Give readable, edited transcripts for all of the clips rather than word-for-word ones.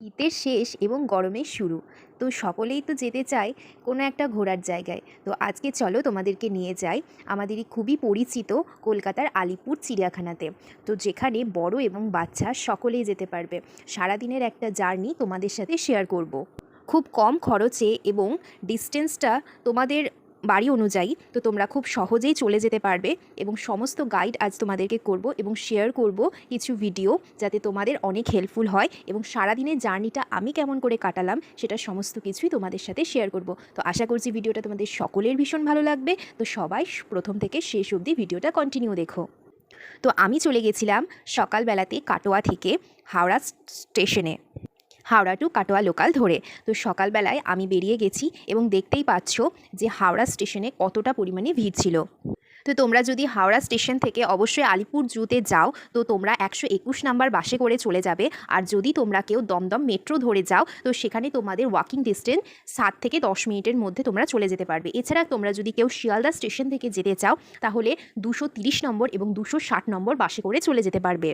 শীতের শেষ এবং গরমের শুরু। তো সকলেই তো যেতে চায় কোনো একটা ঘোরার জায়গায়। তো আজকে চলো তোমাদেরকে নিয়ে যাই আমাদেরই খুবই পরিচিত কলকাতার আলিপুর চিড়িয়াখানাতে। তো যেখানে বড় এবং বাচ্চা সকলেই যেতে পারবে। সারাদিনের একটা জার্নি তোমাদের সাথে শেয়ার করব। খুব কম খরচে এবং ডিস্টেন্সটা তোমাদের বাড়ি অনুযায়ী, তো তোমরা খুব সহজেই চলে যেতে পারবে। এবং সমস্ত গাইড আজ তোমাদেরকে করব এবং শেয়ার করব কিছু ভিডিও, যাতে তোমাদের অনেক হেল্পফুল হয়। এবং সারাদিনের জার্নিটা আমি কেমন করে কাটালাম সেটা সমস্ত কিছুই তোমাদের সাথে শেয়ার করব। তো আশা করছি ভিডিওটা তোমাদের সকলের ভীষণ ভালো লাগবে। তো সবাই প্রথম থেকে শেষ অবধি ভিডিওটা কন্টিনিউ দেখো। তো আমি চলে গেছিলাম সকালবেলাতে কাটোয়া থেকে হাওড়া স্টেশনে, হাওড়া টু কাটোয়া লোকাল ধরে। তো সকালবেলায় আমি বেরিয়ে গেছি এবং দেখতেই পাচ্ছ যে হাওড়া স্টেশনে কতটা পরিমাণে ভিড় ছিল। তো তোমরা যদি হাওড়া স্টেশন থেকে অবশ্যই আলিপুর জুতে যাও, তো তোমরা 121 নাম্বার বাসে করে চলে যাবে। আর যদি তোমরা কেউ দমদম মেট্রো ধরে যাও, তো সেখানে তোমাদের ওয়াকিং ডিস্টেন্স 7 থেকে 10 মিনিটের মধ্যে তোমরা চলে যেতে পারবে। এছাড়া তোমরা যদি কেউ শিয়ালদা স্টেশন থেকে যেতে চাও, তাহলে 230 নম্বর এবং 260 নম্বর বাসে করে চলে যেতে পারবে।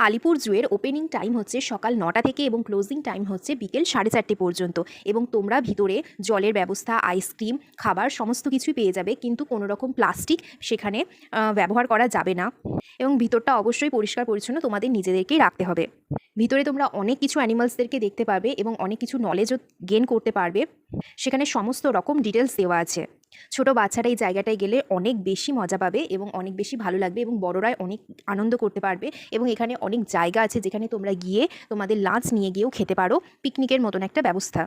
আলিপুর জুয়ের ওপেনিং টাইম হচ্ছে সকাল 9টা থেকে এবং ক্লোজিং টাইম হচ্ছে বিকেল 4:30 পর্যন্ত। এবং তোমরা ভিতরে জলের ব্যবস্থা, আইসক্রিম, খাবার সমস্ত কিছুই পেয়ে যাবে, কিন্তু কোনো রকম প্লাস্টিক সেখানে ব্যবহার করা যাবে না। এবং ভিতরটা অবশ্যই পরিষ্কার পরিচ্ছন্ন তোমাদের নিজেদেরকেই রাখতে হবে। ভিতরে তোমরা অনেক কিছু অ্যানিমালসদেরকে দেখতে পারবে এবং অনেক কিছু নলেজও গেন করতে পারবে। সেখানে সমস্ত রকম ডিটেলস দেওয়া আছে। ছোট বাচ্চারা এই জায়গাটায় গেলে অনেক বেশি মজা পাবে এবং অনেক বেশি ভালো লাগবে, এবং বড়রাই অনেক আনন্দ করতে পারবে। এবং এখানে অনেক জায়গা আছে যেখানে তোমরা গিয়ে তোমাদের লাঞ্চ নিয়ে গিয়েও খেতে পারো, পিকনিকের মতন একটা ব্যবস্থা।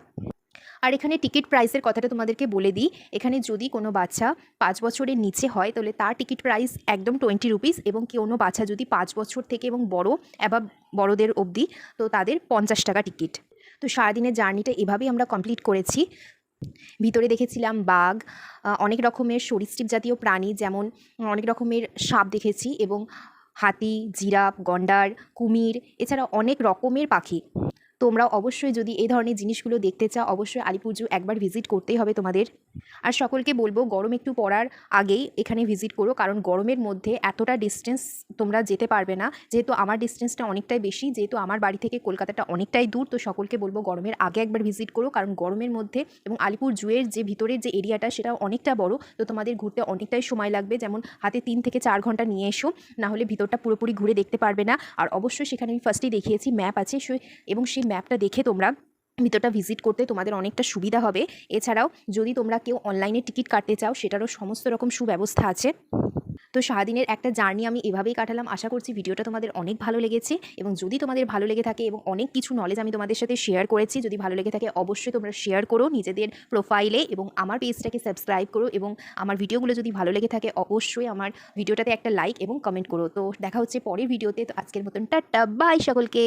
আর এখানে টিকিট প্রাইসের কথাটা তোমাদেরকে বলে দিই। এখানে যদি কোনো বাচ্চা 5 বছরের নিচে হয়, তাহলে তার টিকিট প্রাইস একদম 20 রুপিস। এবং কোনো বাচ্চা যদি 5 বছর থেকে এবং বড় অ্যাবাভ বড়দের অবধি, তো তাদের 50 টাকা টিকিট। তো সারাদিনের জার্নিটা এভাবেই আমরা কমপ্লিট করেছি। ভিতরে দেখেছিলাম বাঘ, অনেক রকমের সরীসৃপ জাতীয় প্রাণী, যেমন অনেক রকমের সাপ দেখেছি, এবং হাতি, জিরাফ, গন্ডার, কুমির, এছাড়া অনেক রকমের পাখি। তোমরা অবশ্যই যদি এই ধরনের জিনিসগুলো দেখতে চাও, অবশ্যই আলিপুর জু একবার ভিজিট করতেই হবে তোমাদের। আর সকলকে বলবো গরম একটু পড়ার আগেই এখানে ভিজিট করো, কারণ গরমের মধ্যে এতটা ডিস্টেন্স তোমরা যেতে পারবে না। যেহেতু আমার ডিস্টেন্সটা অনেকটাই বেশি, যেহেতু আমার বাড়ি থেকে কলকাতাটা অনেকটাই দূর, তো সকলকে বলবো গরমের আগে একবার ভিজিট করো, কারণ গরমের মধ্যে এবং আলিপুর জুয়ের যে ভিতরের যে এরিয়াটা সেটা অনেকটা বড়, তো তোমাদের ঘুরতে অনেকটাই সময় লাগবে। যেমন হাতে 3 থেকে 4 ঘন্টা নিয়ে এসো, না হলে ভিতরটা পুরোপুরি ঘুরে দেখতে পারবে না। আর অবশ্যই সেখানে আমি ফার্স্টেই দেখিয়েছি ম্যাপ আছে, এবং সেই ম্যাপটা দেখে তোমরা ভিতরটা ভিজিট করতে তোমাদের অনেকটা সুবিধা হবে। এছাড়াও যদি তোমরা কেউ অনলাইনে টিকিট কাটতে চাও, সেটারও সমস্ত রকম সুব্যবস্থা আছে। তো সারাদিনের একটা জার্নি আমি এভাবেই কাটালাম। আশা করছি ভিডিওটা তোমাদের অনেক ভালো লেগেছে, এবং যদি তোমাদের ভালো লেগে থাকে এবং অনেক কিছু নলেজ আমি তোমাদের সাথে শেয়ার করেছি, যদি ভালো লেগে থাকে অবশ্যই তোমরা শেয়ার করো নিজেদের প্রোফাইলে, এবং আমার পেজটাকে সাবস্ক্রাইব করো। এবং আমার ভিডিওগুলো যদি ভালো লেগে থাকে অবশ্যই আমার ভিডিওটাতে একটা লাইক এবং কমেন্ট করো। তো দেখা হচ্ছে পরের ভিডিওতে। তো আজকের মতন টাটা, বাই সকলকে।